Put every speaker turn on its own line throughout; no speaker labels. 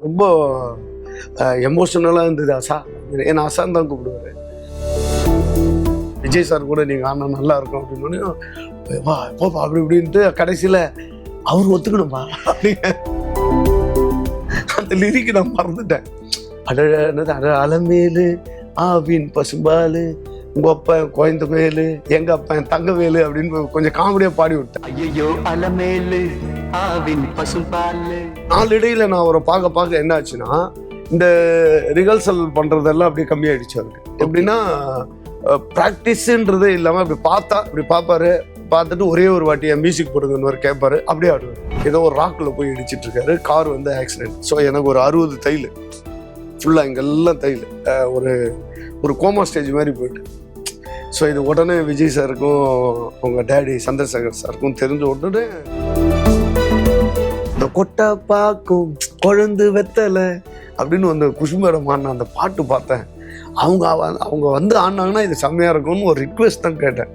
ரொம்ப எமோஷனலாக இருந்தது ஆசா. ஏன்னா ஆசான்னு தான் கூப்பிடுவார். விஜய் சார் கூட நீங்கள் ஆனா நல்லா இருக்கும் அப்படின்னு வா போப்பா அப்படி இப்படின்ட்டு கடைசியில் அவர் ஒத்துக்கணும்பா அப்படிங்க. அந்த லிரிக்கு நான் மறந்துட்டேன். அலமேலு ஆவின் பசும்பாலு உங்க அப்பன் கோயந்த மேலு எங்க அப்பன் தங்க வேலு அப்படின்னு கொஞ்சம் காமெடியா பாடி விட்டேன்.
ஐயோ அலமேலு ஆவின் பசும்பாலு.
நாளடையில நான் அவரை பார்க்க என்ன ஆச்சுன்னா, இந்த ரிஹர்சல் பண்றதெல்லாம் அப்படியே கம்மியாயிடுச்சு அவருக்கு. எப்படின்னா ப்ராக்டிஸ்ன்றதே இல்லாமல் இப்படி பார்ப்பாரு. பார்த்துட்டு ஒரே ஒரு வாட்டி என் மியூசிக் போடுங்கன்னு ஒரு கேட்பாரு, அப்படியே ஆடுவார். ஏதோ ஒரு ராக்கில் போய் இடிச்சிட்டு இருக்காரு, கார் வந்து ஆக்சிடென்ட். ஸோ எனக்கு ஒரு 60 தையல் ஃபுல்லாக இங்கெல்லாம் தையல், ஒரு கோமா ஸ்டேஜ் மாதிரி போயிட்டு. ஸோ இது உடனே விஜய் சாருக்கும் உங்கள் டேடி சந்திரசேகர் சாருக்கும் தெரிஞ்ச உடனே இந்த கொட்டை பாக்கும் குழந்து வெத்தலை அப்படின்னு அந்த குஷ்பு மேடம் ஆடின அந்த பாட்டு பார்த்தேன். அவங்க வந்து ஆடினாங்கன்னா இது செம்மையாக இருக்கும்னு ஒரு ரிக்வெஸ்ட் தான் கேட்டேன்.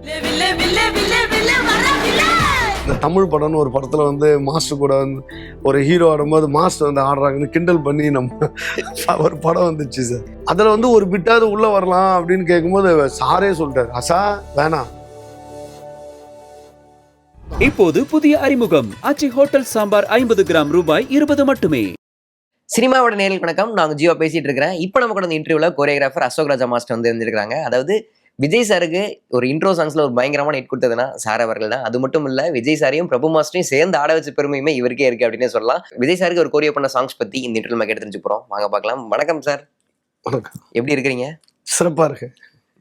இந்த தமிழ் படம்னு ஒரு படத்தில் வந்து மாஸ்டர் கூட வந்து ஒரு ஹீரோ ஆடும்போது மாஸ்டர் வந்து ஆடுறாங்கன்னு கிண்டல் பண்ணி நம்ம ஒரு படம் வந்துச்சு சார். அதில் வந்து ஒரு பிட்டாவது உள்ளே வரலாம் அப்படின்னு கேட்கும்போது சாரே சொல்லிட்டாரு, அசா வேணாம்.
இப்போது புதிய அறிமுகம் ஆச்சி ஹோட்டல் சாம்பார் 50 கிராம் ரூபாய் 20 மட்டுமே.
சினிமாவோட நேரில் வணக்கம். நாங்கள் ஜீவா பேசிட்டு இருக்கிறேன். இப்போ நம்ம கூட இந்த இன்டர்வியூவில் கோரியோகிராஃபர் அசோக் ராஜா மாஸ்டர் வந்து இருந்திருக்காங்க. அதாவது விஜய் சாருக்கு ஒரு இன்ட்ரோ சாங்ஸ்ல ஒரு பயங்கரமான ஹிட் கொடுத்ததுன்னா சார் அவர்கள் தான். அது மட்டும் இல்ல, விஜய் சாரையும் பிரபு மாஸ்டரையும் சேர்ந்து ஆட வச்ச பெருமையுமே இவருக்கே இருக்கு அப்படின்னு சொல்லலாம். விஜய் சாருக்கு ஒரு கோரியோ பண்ண சாங்ஸ் பத்தி இந்த இன்டர்வியூ நம்ம கேட்டு தெரிஞ்சு போறோம். வாங்க பார்க்கலாம். வணக்கம் சார்.
வணக்கம்.
எப்படி இருக்கிறீங்க?
சிறப்பாக இருக்கு.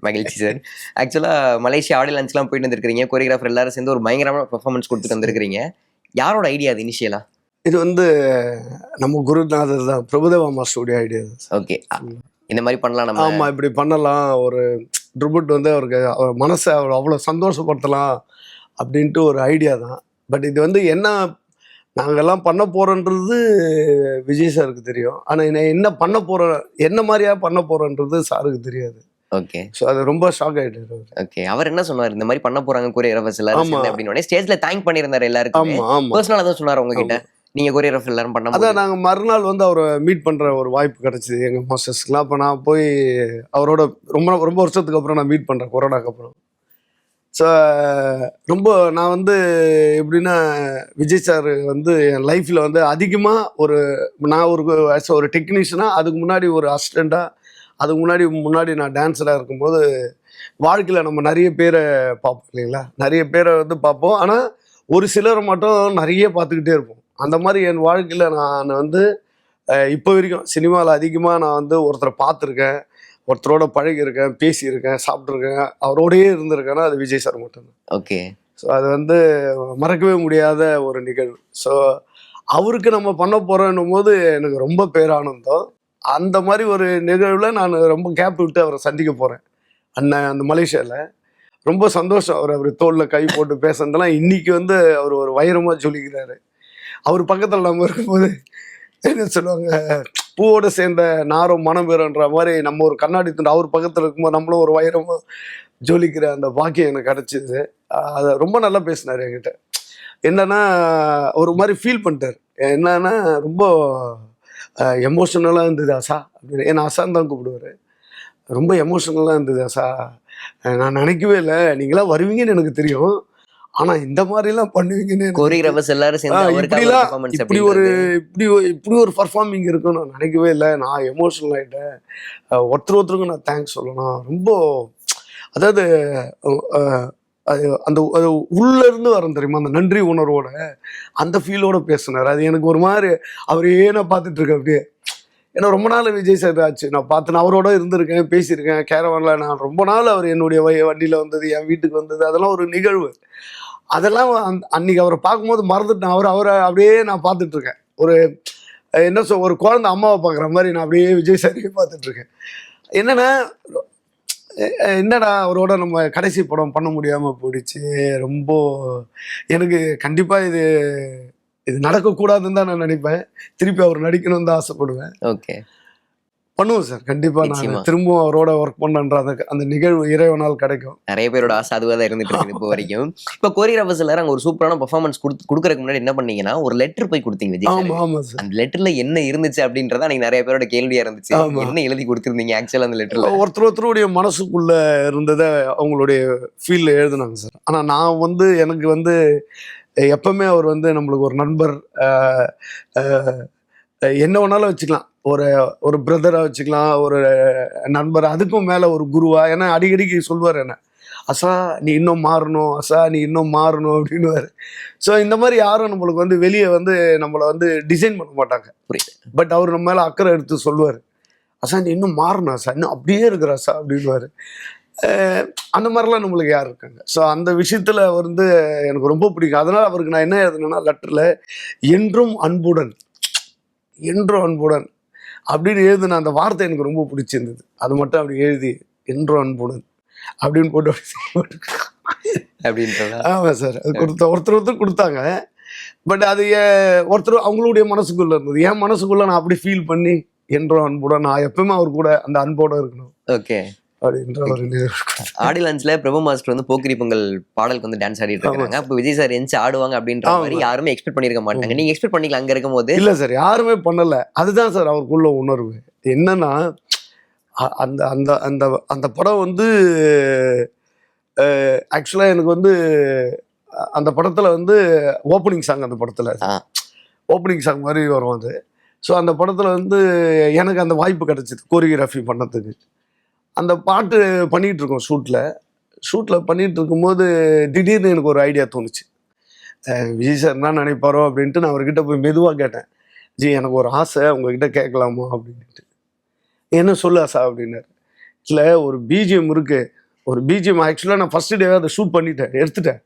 மகிழ்ச்சி சார். ஆக்சுவலா மலேசியா ஆடியோ லான்ச்லாம் போயிட்டு வந்திருக்கீங்க. கோரியோகிராஃபர் எல்லாரும் சேர்ந்து ஒரு பயங்கரமான பெர்ஃபார்மன்ஸ் கொடுத்துட்டு வந்திருக்கீங்க. யாரோட ஐடியா அது இனிஷியலா?
இது வந்து நம்ம குருநாதர் தான், பிரபுதேவா மாஸ்டருடைய ஐடியா தான்.
ஓகே, இந்த மாதிரி பண்ணலாம் நம்ம.
ஆமாம், இப்படி பண்ணலாம். ஒரு ட்ரிபியூட் வந்து அவருக்கு அவர் மனசை அவ்வளோ சந்தோஷப்படுத்தலாம் அப்படின்ட்டு ஒரு ஐடியா தான். பட் இது வந்து என்ன நாங்கள்லாம் பண்ண போகிறோன்றது விஜய் சாருக்கு தெரியும். ஆனால் என்ன பண்ண போகிறோம், என்ன மாதிரியா பண்ண போகிறோன்றது சாருக்கு தெரியாது.
ஓகே.
ஸோ அது ரொம்ப ஷாக் ஆகிட்டாரு.
ஓகே, அவர் என்ன சொன்னார்? இந்த மாதிரி பண்ண போறாங்க கோரியோகிராஃபர்ஸ் எல்லாரும் அப்படின்னு ஸ்டேஜ்ல தேங்க் பண்ணியிருந்தாரு எல்லாருக்கும். பர்சனலா தான் சொன்னார் உங்ககிட்ட, நீங்க கோரியோகிராஃபர் எல்லாரும் பண்ண. அதான்
நாங்கள் மறுநாள் வந்து அவரை மீட் பண்ணுற ஒரு வாய்ப்பு கிடச்சிது எங்கள் மாஸ்டர்ஸ்க்குலாம். அப்போ நான் போய் அவரோட ரொம்ப ரொம்ப வருஷத்துக்கு அப்புறம் நான் மீட் பண்ணுறேன், கொரோனாக்கு அப்புறம். ஸோ ரொம்ப நான் வந்து எப்படின்னா, விஜய் சார் வந்து என் லைஃப்பில் வந்து அதிகமாக நான் ஒரு டெக்னீஷியனாக, அதுக்கு முன்னாடி ஒரு அசிஸ்டண்ட்டாக, அதுக்கு முன்னாடி நான் டான்ஸராக இருக்கும்போது வாழ்க்கையில் நம்ம நிறைய பேரை பார்ப்போம் இல்லைங்களா, நிறைய பேரை வந்து பார்ப்போம். ஆனால் ஒரு சிலரை மட்டும் நிறைய பார்த்துக்கிட்டே இருப்போம். அந்த மாதிரி என் வாழ்க்கையில் நான் வந்து இப்போ வரைக்கும் சினிமாவில் அதிகமாக நான் வந்து ஒருத்தரை பார்த்துருக்கேன், ஒருத்தரோட பழகியிருக்கேன், பேசியிருக்கேன், சாப்பிட்ருக்கேன், அவரோடையே இருந்திருக்கேன்னா அது விஜய் சார் மட்டும்தான்.
ஓகே.
ஸோ அது வந்து மறக்கவே முடியாத ஒரு நிகழ்வு. ஸோ அவருக்கு நம்ம பண்ண போகிறோன்னும் போது எனக்கு ரொம்ப பேரானந்தம். அந்த மாதிரி ஒரு நிகழ்வில் நான் ரொம்ப கேப் விட்டு அவரை சந்திக்க போகிறேன் அந்த மலேசியாவில். ரொம்ப சந்தோஷம். அவர் தோளில் கை போட்டு பேசுனதெல்லாம் இன்றைக்கி வந்து அவர் ஒரு வைரமாக சொல்லிக்கிறாரு. அவர் பக்கத்தில் நம்ம இருக்கும்போது என்ன சொல்லுவாங்க, பூவோடு சேர்ந்த நாரும் மனம் வேறுன்ற மாதிரி நம்ம ஒரு கண்ணாடி துண்டு அவர் பக்கத்தில் இருக்கும்போது நம்மளும் ஒரு வைரமாக ஜொலிக்கிற அந்த பாக்கியம் எனக்கு கிடச்சிது. அதை ரொம்ப நல்லா பேசினார் என்கிட்ட. என்னன்னா ஒரு மாதிரி ஃபீல் பண்ணிட்டார். என்னன்னா ரொம்ப எமோஷனலாக இருந்தது ஆசா அப்படின்னு. ஏன்னா ஆசான்னு தான் கூப்பிடுவார். ரொம்ப எமோஷனலாக இருந்தது ஆசா, நான் நினைக்கவே இல்லை நீங்களாம் வருவீங்கன்னு எனக்கு தெரியும், ஆனால் இந்த மாதிரிலாம் பண்ணுவீங்கன்னு
கோரியோகிராஃபர்ஸ் எல்லாரும் சேர்ந்து
இப்படி ஒரு பர்ஃபார்மிங் இருக்குன்னு நான் நினைக்கவே இல்லை. நான் எமோஷனல் ஆகிட்டேன். ஒருத்தருக்கும் நான் தேங்க்ஸ் சொல்லணும். ரொம்ப அதாவது அந்த உள்ளேருந்து வரேன் தெரியுமா, அந்த நன்றி உணர்வோட அந்த ஃபீலோட பேசினார். அது எனக்கு ஒரு மாதிரி அவரையே நான் பார்த்துட்ருக்கேன் அப்படியே. ஏன்னா ரொம்ப நாள் விஜய் சார் ஆச்சு நான் பார்த்து, நான் அவரோட இருந்திருக்கேன், பேசியிருக்கேன் கேரவானில். நான் ரொம்ப நாள் அவர் என்னுடைய வண்டியில் வந்தது, என் வீட்டுக்கு வந்தது, அதெல்லாம் ஒரு நிகழ்வு. அதெல்லாம் அன்றைக்கி அவரை பார்க்கும்போது மறந்துட்டேன். அவரை அப்படியே நான் பார்த்துட்ருக்கேன். ஒரு குழந்தை அம்மாவை பார்க்குற மாதிரி நான் அப்படியே விஜய் சாரையே பார்த்துட்ருக்கேன். என்னடா அவரோட நம்ம கடைசி படம் பண்ண முடியாமல் போயிடுச்சு. ரொம்ப எனக்கு கண்டிப்பாக இது நடக்கக்கூடாதுன்னு தான் நான் நினைப்பேன். திருப்பி அவர் நடிக்கணும்னு தான் ஆசைப்படுவேன்.
ஓகே.
பண்ணுவோம் சார். கண்டிப்பா
நிச்சயமா.
நான் திரும்பவும் அவரோட ஒர்க் பண்ணன்ற அந்த நிகழ்வு இறைவனால் கிடைக்கும்.
நிறைய பேரோட ஆசை அதுவாக தான் இருந்துட்டு இருக்குது இப்போ வரைக்கும். இப்போ கோரியோகிராஃபர்ஸ் எல்லாரும் அங்க ஒரு சூப்பரான பெர்ஃபார்மன்ஸ் கொடுக்கறதுக்கு முன்னாடி என்ன பண்ணீங்கன்னா ஒரு லெட்டர் போய் கொடுத்தீங்க விஜய்
ஆமா
சார்.
ஆமா சார்.
அந்த லெட்டர்ல என்ன இருந்துச்சு அப்படின்றத அன்னைக்கு நிறைய பேரோட கேள்வியா இருந்துச்சு.
ஆமா.
என்ன எழுதி கொடுத்திருந்தீங்க ஆக்சுவலா அந்த லெட்டர்ல?
ஒருத்தருடைய மனசுக்குள்ள இருந்ததை அவங்களுடைய ஃபீல்ல எழுதுனாங்க சார். ஆனா நான் வந்து எனக்கு வந்து எப்பவுமே அவர் வந்து நம்மளுக்கு ஒரு நண்பர், என்ன வேணாலும் வச்சுக்கலாம். ஒரு பிரதரா வச்சுக்கலாம், ஒரு நண்பர், அதுக்கும் மேல ஒரு குருவா. ஏன்னா அடிக்கடிக்கு சொல்லுவார் என்ன, அசா நீ இன்னும் மாறணும், அசா நீ இன்னும் மாறணும் அப்படின்னுவாரு. ஸோ இந்த மாதிரி யாரும் நம்மளுக்கு வந்து வெளியே வந்து நம்மளை வந்து டிசைன் பண்ண மாட்டாங்க.
புரியுது.
பட் அவர் நம்ம மேல அக்கறை எடுத்து சொல்லுவார், அசா நீ இன்னும் மாறணும் அசா, இன்னும் அப்படியே இருக்கிற அசா அப்படின்வாரு. அந்த மாதிரிலாம் நம்மளுக்கு யார் இருக்காங்க. ஸோ அந்த விஷயத்துல வந்து எனக்கு ரொம்ப பிடிக்கும். அதனால அவருக்கு நான் என்ன எழுதுனேன்னா லெட்டர்ல, என்றும் அன்புடன், என்றும் அன்புடன் அப்படின்னு எழுதுன அந்த வார்த்தை எனக்கு ரொம்ப பிடிச்சிருந்தது. அது மட்டும் அப்படி எழுதி என்றும் அன்புடன் அப்படின்னு போட்டு
அப்படின்றதா?
ஆமாம் சார். அது ஒருத்தர் கொடுத்தாங்க. பட் அது ஒருத்தர் அவங்களுடைய மனசுக்குள்ள இருந்தது. என் மனசுக்குள்ள நான் அப்படி ஃபீல் பண்ணி என்றும் அன்புடன், நான் எப்பவுமே அவர் கூட அந்த அன்போட இருக்கணும்
ஓகே
அப்படின்ற ஒரு
ஆடி லான்ச்ல பிரபு மாஸ்டர் வந்து போக்கிரி பொங்கல் பாடலுக்கு வந்து டான்ஸ் ஆடிட்டு இருக்காங்க. அப்போ விஜய் சார் எந்த ஆடுவாங்க அப்படின்ற மாதிரி யாருமே எக்ஸ்பெக்ட் பண்ணிருக்க மாட்டாங்க. நீங்க எக்ஸ்பெக்ட் பண்ணிக்கல அங்க இருக்கும் போது?
இல்ல சார், யாருமே பண்ணல. அதுதான் சார் அவருக்குள்ள உணர்வு. என்னன்னா அந்த அந்த அந்த அந்த படம் வந்து ஆக்சுவலா எனக்கு வந்து அந்த படத்துல வந்து ஓப்பனிங் சாங், அந்த படத்துல ஓப்பனிங் சாங் மாதிரி வரும் அது. ஸோ அந்த படத்துல வந்து எனக்கு அந்த வாய்ப்பு கிடைச்சிது கோரியோகிராஃபி பண்ணதுக்கு. அந்த பாட்டு பண்ணிகிட்டு இருக்கோம் ஷூட்டில் பண்ணிகிட்டு இருக்கும்போது திடீர்னு எனக்கு ஒரு ஐடியா தோணுச்சு. விஜய் சார் என்ன நினைப்பாரோ அப்படின்ட்டு நான் அவர்கிட்ட போய் மெதுவாக கேட்டேன், ஜி எனக்கு ஒரு ஆசை உங்ககிட்ட கேட்கலாமா அப்படின்ட்டு. என்ன சொல்லு ஆசா அப்படின்னாரு. இல்லை ஒரு பிஜிஎம் இருக்குது, ஒரு பிஜிஎம் ஆக்சுவலாக நான் ஃபஸ்ட்டு டேவே அதை ஷூட் பண்ணிட்டேன், எடுத்துட்டேன்.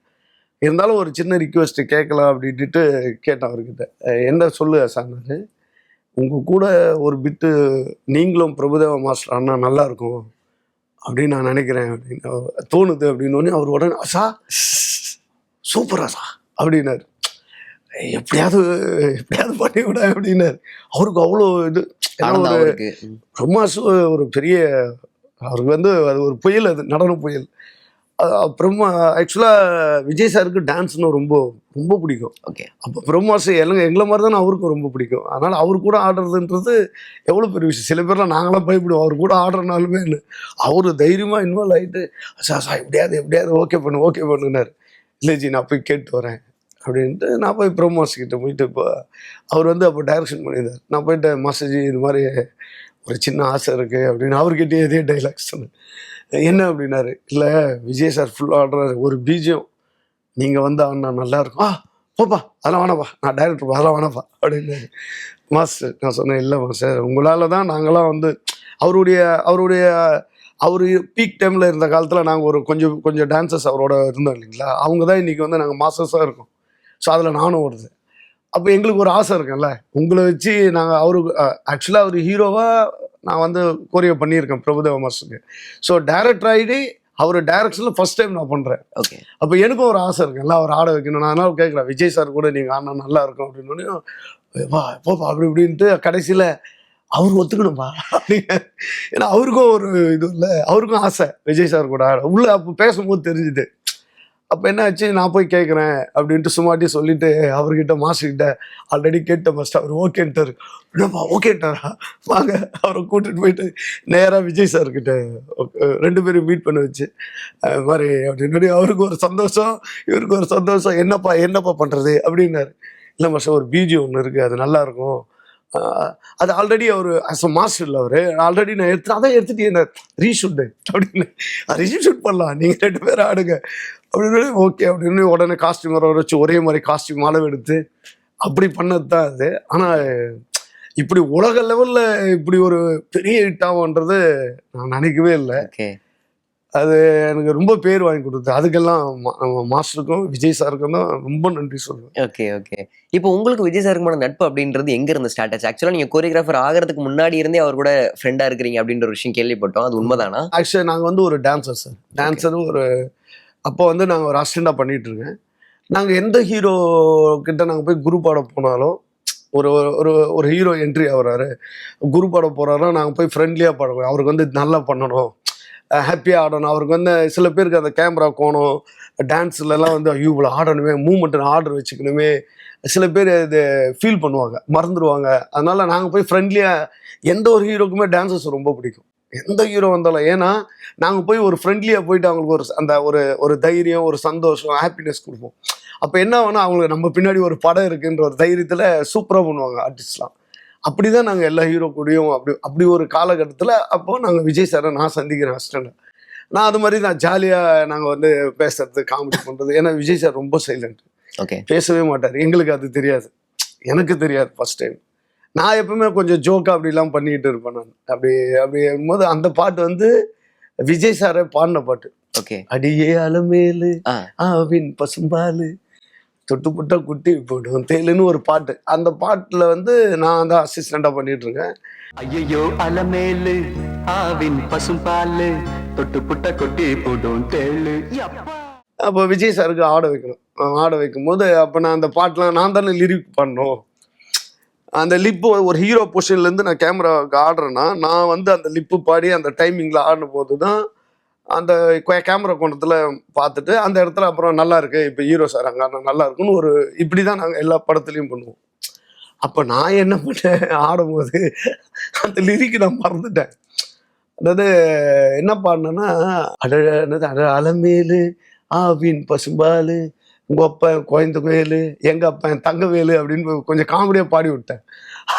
இருந்தாலும் ஒரு சின்ன ரிக்வெஸ்ட்டு கேட்கலாம் அப்படின்ட்டு கேட்டேன் அவர்கிட்ட. என்ன சொல்லு ஆசான்னாரு. உங்கள் கூட ஒரு பிட்டு நீங்களும் பிரபுதேவா மாஸ்டர் அண்ணா நல்லாயிருக்கும் அப்படின்னு நான் நினைக்கிறேன் அப்படின்னு தோணுது அப்படின்னு அவர் உடனே, அசா சூப்பர் அசா அப்படின்னாரு. எப்படியாவது பண்ணி விட அப்படின்னாரு. அவருக்கு அவ்வளோ இது ரொம்ப ஒரு பெரிய, அவருக்கு வந்து அது ஒரு புயல், அது நடன புயல். அப்புறமா ஆக்சுவலாக விஜய் சாருக்கு டான்ஸ்னு ரொம்ப ரொம்ப பிடிக்கும்.
ஓகே.
அப்போ பிரம்மாஸ் எங்களை மாதிரி தானே அவருக்கும் ரொம்ப பிடிக்கும். அதனால் அவர் கூட ஆடுறதுன்றது எவ்வளோ பெரிய விஷயம். சில பேர்லாம் நாங்களாம் பயப்படுவோம் அவர் கூட ஆடுறனாலுமே. அவர் தைரியமாக இன்வால்வ் ஆகிட்டு சார் எப்படியாவது ஓகே பண்ணுனார். இல்லை ஜி நான் போய் கேட்டு வரேன் அப்படின்ட்டு நான் போய் பிரம்மாஸ் கிட்ட போயிட்டு, இப்போ அவர் வந்து அப்போ டைரக்ஷன் பண்ணியிருந்தார். நான் போயிட்டு மாஸ்டர்ஜி இது மாதிரி ஒரு சின்ன ஆசை இருக்குது அப்படின்னு அவர்கிட்டயே இதே டைலாக்ஸ் சொன்னேன். என்ன அப்படின்னாரு. இல்லை விஜய் சார் ஃபுல்லாக ஆடுறாரு, ஒரு பிஜிஎம் நீங்கள் வந்து அண்ணா நல்லாயிருக்கும், போப்பா அதெல்லாம் வேணாப்பா, நான் டைரக்டர் அதெல்லாம் வேணாப்பா அப்படின்னாரு. மாஸ்டர் நான் சொன்னேன், இல்லை மாஸ்டர் உங்களால் தான் நாங்களாம் வந்து அவர் பீக் டைமில் இருந்த காலத்தில் நாங்கள் ஒரு கொஞ்சம் டான்சர்ஸ் அவரோட இருந்தோம் இல்லைங்களா, அவங்க தான் இன்றைக்கி வந்து நாங்கள் மாஸ்டர்ஸாக இருக்கோம். ஸோ அதில் நானும் வருது. அப்போ எங்களுக்கு ஒரு ஆசை இருக்குல்ல, உங்களை வச்சு நாங்கள் அவருக்கு ஆக்சுவலாக அவர் ஹீரோவாக நான் வந்து கோரியோ பண்ணியிருக்கேன் பிரபுதேவா மாஸ்டருக்கு. ஸோ டைரக்டர் ஆகிட்டு அவர் டைரக்ஷனில் ஃபர்ஸ்ட் டைம் நான் பண்ணுறேன்.
ஓகே.
அப்போ எனக்கும் ஒரு ஆசை இருக்குல்ல அவர் ஆட வைக்கணும். நான் அதனால கேட்குறேன், விஜய் சார் கூட நீங்கள் ஆடினா நல்லா இருக்கும் அப்படின்னு. வா போப்பா அப்படி இப்படின்ட்டு கடைசியில் அவர் ஒத்துக்கணும்பா அப்படிங்க. ஏன்னா அவருக்கும் ஒரு இது இல்லை, அவருக்கும் ஆசை விஜய் சார் கூட ஆட. உள்ள அப்போ பேசும்போது தெரிஞ்சுது. அப்போ என்ன ஆச்சு, நான் போய் கேட்குறேன் அப்படின்ட்டு சும்மாட்டி சொல்லிட்டு அவர்கிட்ட மாஸ்டர்கிட்ட ஆல்ரெடி கேட்டேன் மாஸ்டர், அவர் ஓகேன்ட்டார். என்னப்பா ஓகேன்ட்டாரா, வாங்க அவரை கூட்டிகிட்டு போயிட்டு நேராக விஜய் சார்கிட்ட 2 பேரும் மீட் பண்ண வச்சு அது மாதிரி அப்படின்னு. அவருக்கு ஒரு சந்தோஷம், இவருக்கு ஒரு சந்தோஷம். என்னப்பா பண்ணுறது அப்படின்னாரு. இல்லை மாஸ்டர் ஒரு பிஜி ஒன்று இருக்குது, அது நல்லாயிருக்கும். அது ஆல்ரெடி அவர் அஸ் அ மாஸ்டர் இல்லை, அவர் ஆல்ரெடி நான் எடுத்துட்டு என்ன ரீஷூட்டு அப்படின்னு, ரீஷூட் பண்ணலாம், நீங்கள் 2 பேரும் ஆடுங்க அப்படின்னு. ஓகே அப்படின்னு உடனே காஸ்டியூம் வர வச்சு ஒரே மாதிரி காஸ்டியூம் அளவு எடுத்து அப்படி பண்ணது தான் அது. ஆனால் இப்படி உலக லெவலில் இப்படி ஒரு பெரிய ஹிட் ஆகும்ன்றது நான் நினைக்கவே இல்லை. அது எனக்கு ரொம்ப பேர் வாங்கி கொடுத்தது. அதுக்கெல்லாம் மாஸ்டருக்கும் விஜய் சாருக்கும் தான் ரொம்ப நன்றி சொல்லுவேன்.
ஓகே. இப்போ உங்களுக்கு விஜய் சாருக்குமான நட்பு அப்படின்றது எங்க இருந்து ஸ்டார்ட் ஆச்சு? ஆக்சுவலா நீங்க கோரியோகிராஃபர் ஆகிறதுக்கு முன்னாடி இருந்தே அவர் கூட ஃப்ரெண்டா இருக்கிறீங்க அப்படின்ற ஒரு விஷயம் கேள்விப்பட்டோம். அது உண்மைதானா?
ஆக்சுவலி நாங்கள் வந்து ஒரு டான்சர் சார். டான்ஸரும் ஒரு அப்போ வந்து நாங்கள் ஒரு அசிஸ்டண்டாக பண்ணிட்டு இருக்கேன். நாங்கள் எந்த ஹீரோ கிட்ட நாங்கள் போய் குரூப் ஆட போனாலும் ஒரு ஒரு ஒரு ஹீரோ என்ட்ரி ஆகுறாரு, குரு படம் போகிறாருன்னா நாங்கள் போய் ஃப்ரெண்ட்லியாக பழகுவோம். அவருக்கு வந்து நல்லா பண்ணணும், ஹாப்பியாக ஆடணும். அவருக்கு வந்து சில பேருக்கு அந்த கேமரா கோணம், டான்ஸ்லலாம் வந்து ஐயோ இவ்வளோ ஆடணுமே, மூமெண்ட்டு ஆர்டர் வச்சுக்கணுமே, சில பேர் இது ஃபீல் பண்ணுவாங்க, மறந்துடுவாங்க. அதனால் நாங்கள் போய் ஃப்ரெண்ட்லியாக, எந்த ஒரு ஹீரோக்குமே டான்ஸர்ஸ் ரொம்ப பிடிக்கும், எந்த ஹீரோ வந்தாலும். ஏன்னா நாங்கள் போய் ஒரு ஃப்ரெண்ட்லியாக போயிட்டு அவங்களுக்கு ஒரு அந்த ஒரு ஒரு தைரியம், ஒரு சந்தோஷம், ஹாப்பினஸ் கொடுப்போம். அப்போ என்ன ஆகுனா அவங்களுக்கு நம்ம பின்னாடி ஒரு படம் இருக்குன்ற ஒரு தைரியத்தில் சூப்பராக பண்ணுவாங்க ஆர்டிஸ்ட்லாம். அப்படி தான் நாங்கள் எல்லா ஹீரோ கூடயும் அப்படி ஒரு காலகட்டத்தில் அப்போது நாங்கள் விஜய் சாரை நான் சந்திக்கிறேன் அசிஸ்டண்ட்டை. நான் அது மாதிரி தான் ஜாலியாக நாங்கள் வந்து பேசுறது, காமெடி பண்ணுறது. ஏன்னா விஜய் சார் ரொம்ப சைலண்ட்,
ஓகே,
பேசவே மாட்டார். எங்களுக்கு அது தெரியாது, எனக்கு தெரியாது ஃபர்ஸ்ட் டைம். நான் எப்பவுமே கொஞ்சம் ஜோக்காக அப்படிலாம் பண்ணிக்கிட்டு இருப்பேன் நான். அப்படி போது அந்த பாட்டு வந்து விஜய் சாரை பாடின பாட்டு.
ஓகே,
அடியே அலமேலு ஆவின் பசும்பாலு தொட்டு புட்டா குட்டி போடும் தேலுன்னு ஒரு பாட்டு. அந்த பாட்டில் வந்து நான் தான் அசிஸ்டண்டாக பண்ணிட்டு இருக்கேன்.
ஐயோ அலமேலு ஆவின் பசும்பாலு தொட்டு புட்ட கொட்டி போடும் தேளு.
அப்போ விஜய் சாருக்கு ஆட வைக்கணும். ஆட வைக்கும் போது அப்போ நான் அந்த பாட்டெலாம் நான் தானே லிரிக் பண்ணணும். அந்த லிப்பு ஒரு ஹீரோ பொசிஷன்லேருந்து நான் கேமராவுக்கு ஆடுறேன்னா நான் வந்து அந்த லிப்பு பாடி அந்த டைமிங்கில் ஆடின போது தான் அந்த கேமரா கோணத்தில் பார்த்துட்டு அந்த இடத்துல அப்புறம் நல்லா இருக்கு, இப்போ ஹீரோ சார் அங்கே நல்லா இருக்குன்னு ஒரு இப்படி தான் நாங்கள் எல்லா படத்துலையும் பண்ணுவோம். அப்போ நான் என்ன பண்ணேன், ஆடும்போது அந்த லிரிக்கு நான் மறந்துட்டேன். அதாவது என்ன பாடினேன்னா, அட அலமேலு ஆவின் பசும்பாலு உங்கள் அப்பன் குழந்த கோயிலு எங்கள் அப்பன் தங்க வேலு அப்படின்னு கொஞ்சம் காமெடியாக பாடி விட்டேன்.